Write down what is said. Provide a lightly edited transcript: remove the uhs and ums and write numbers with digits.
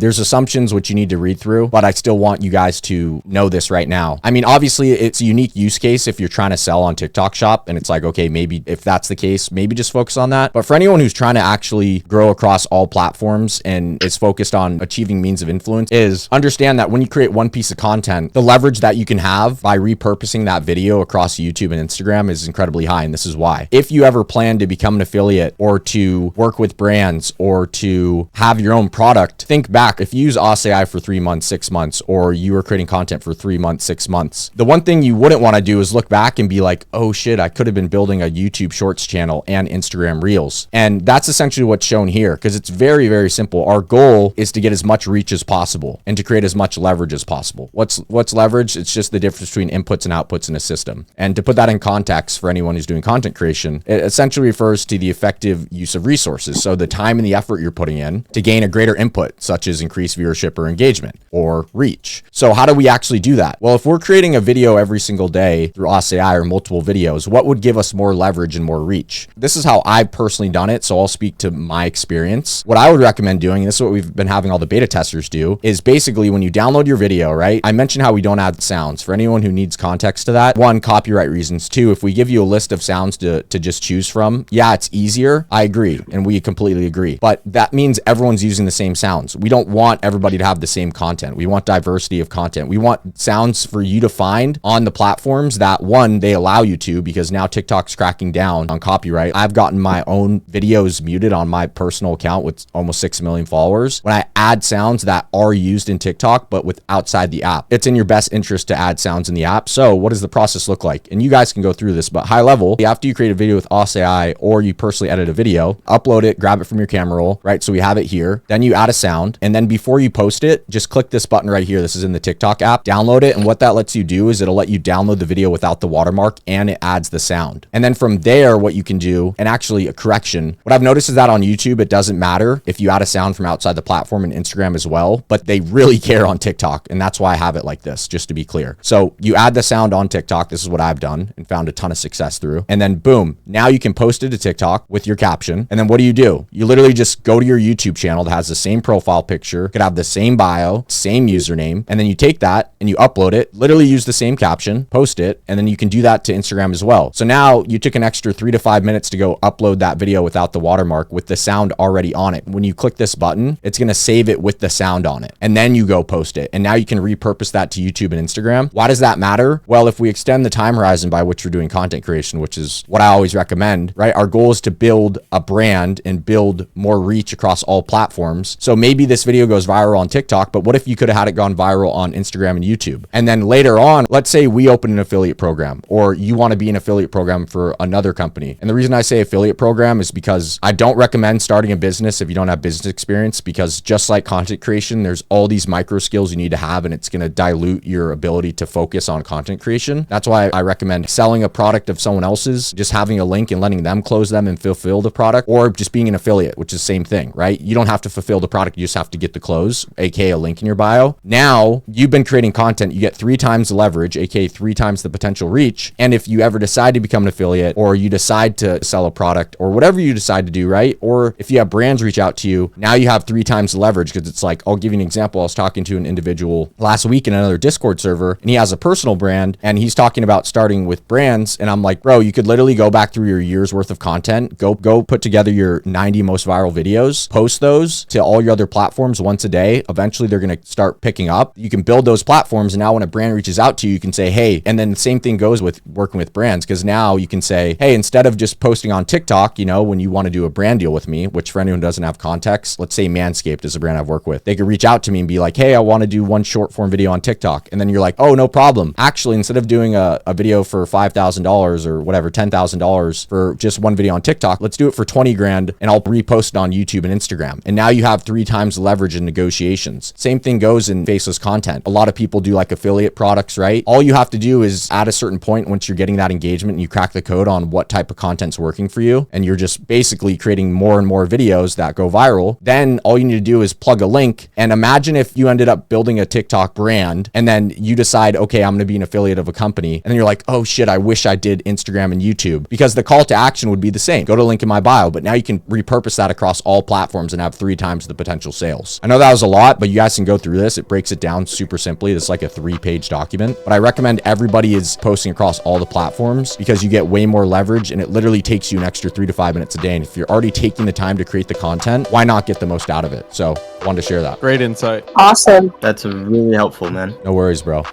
There's assumptions which you need to read through, but I still want you guys to know this right now. I mean, obviously it's a unique use case if you're trying to sell on TikTok Shop, and it's like, okay, maybe if that's the case, maybe just focus on that. But for anyone who's trying to actually grow across all platforms and is focused on achieving means of influence, is understand that when you create one piece of content, the leverage that you can have by repurposing that video across YouTube and Instagram is incredibly high. And this is why. If you ever plan to become an affiliate or to work with brands or to have your own product, think back. If you use OSSA.AI for 3 months, 6 months, or you were creating content for 3 months, 6 months, the one thing you wouldn't want to do is look back and be like, oh shit, I could have been building a YouTube Shorts channel and Instagram Reels. And that's essentially what's shown here, because it's very, very simple. Our goal is to get as much reach as possible and to create as much leverage as possible. What's leverage? It's just the difference between inputs and outputs in a system. And to put that in context for anyone who's doing content creation, it essentially refers to the effective use of resources. So the time and the effort you're putting in to gain a greater input, such as increased viewership or engagement or reach. So how do we actually do that? Well, if we're creating a video every single day through OSSA.AI or multiple videos, what would give us more leverage and more reach? This is how I've personally done it, so I'll speak to my experience. What I would recommend doing, and this is what we've been having all the beta testers do, is basically when you download your video, right? I mentioned how we don't add sounds. For anyone who needs context to that, 1, copyright reasons. 2, if we give you a list of sounds to just choose from, yeah, it's easier. I agree, and we completely agree. But that means everyone's using the same sounds. We don't want everybody to have the same content. We want diversity of content. We want sounds for you to find on the platforms that, 1, they allow you to, because now TikTok's cracking down on copyright. I've gotten my own videos muted on my personal account with almost 6 million followers when I add sounds that are used in TikTok, but with outside the app. It's in your best interest to add sounds in the app. So what does the process look like? And you guys can go through this, but high level, after you create a video with OSSA.AI or you personally edit a video, upload it, grab it from your camera roll, right? So we have it here. Then you add a sound. And then before you post it, just click this button right here. This is in the TikTok app. Download it. And what that lets you do is it'll let you download the video without the watermark, and it adds the sound. And then from there, what you can do, and actually a correction, what I've noticed is that on YouTube, it doesn't matter if you add a sound from outside the platform and Instagram as well, but they really care on TikTok. And that's why I have it like this, just to be clear. So you add the sound on TikTok. This is what I've done and found a ton of success through. And then boom, now you can post it to TikTok with your caption. And then what do? You literally just go to your YouTube channel that has the same profile picture, could have the same bio, same username. And then you take that and you upload it, literally use the same caption, post it, and then you can do that to Instagram as well. So now you took an extra 3 to 5 minutes to go upload that video without the watermark with the sound already on it. When you click this button, it's going to save it with the sound on it. And then you go post it. And now you can repurpose that to YouTube and Instagram. Why does that matter? Well, if we extend the time horizon by which we're doing content creation, which is what I always recommend, right? Our goal is to build a brand and build more reach across all platforms. So maybe this video goes viral on TikTok, but what if you could have had it gone viral on Instagram and YouTube? And then later on, let's say we open an affiliate program, or you want to be an affiliate program for another company. And the reason I say affiliate program is because I don't recommend starting a business if you don't have business experience, because just like content creation, there's all these micro skills you need to have, and it's going to dilute your ability to focus on content creation. That's why I recommend selling a product of someone else's, just having a link and letting them close them and fulfill the product, or just being an affiliate, which is the same thing, right? You don't have to fulfill the product. You just have to get the close, aka a link in your bio. Now you've been creating content. You get 3 times the leverage, aka 3 times the potential reach. And if you ever decide to become an affiliate, or you decide to sell a product, or whatever you decide to do, right? Or if you have brands reach out to you, now you have 3 times the leverage, because it's like, I'll give you an example. I was talking to an individual last week in another Discord server, and he has a personal brand, and he's talking about starting with brands. And I'm like, bro, you could literally go back through your year's worth of content, go put together your 90 most viral videos, post those to all your other platforms once a day. Eventually they're going to start picking up. You can build those platforms. And now when a brand reaches out to you, you can say, hey, and then the same thing goes with working with brands, because now you can say, hey, instead of just posting on TikTok, you know, when you want to do a brand deal with me, which for anyone who doesn't have context, let's say Manscaped is a brand I've worked with, they could reach out to me and be like, hey, I want to do one short form video on TikTok. And then you're like, oh, no problem. Actually, instead of doing a video for $5,000 or whatever, $10,000 for just one video on TikTok, let's do it for 20 grand and I'll repost it on YouTube and Instagram. And now you have 3 times the leverage in negotiations. Same thing goes in faceless content. A lot of people do like affiliate products, right? All you have to do is at a certain point, once you're getting that engagement and you crack the code on what type of content's working for you, and you're just basically creating more and more videos that go viral, then all you need to do is plug a link. And imagine if you ended up building a TikTok brand and then you decide, okay, I'm going to be an affiliate of a company. And then you're like, oh shit, I wish I did Instagram and YouTube, because the call to action would be the same. Go to link in my bio, but now you can repurpose that across all platforms and have 3 times the potential sales. posts. I know that was a lot, but you guys can go through this. It breaks it down super simply. It's like a 3-page document, but I recommend everybody is posting across all the platforms because you get way more leverage, and it literally takes you an extra 3 to 5 minutes a day. And if you're already taking the time to create the content, why not get the most out of it? So wanted to share that. Great insight. Awesome. That's really helpful, man. No worries, bro.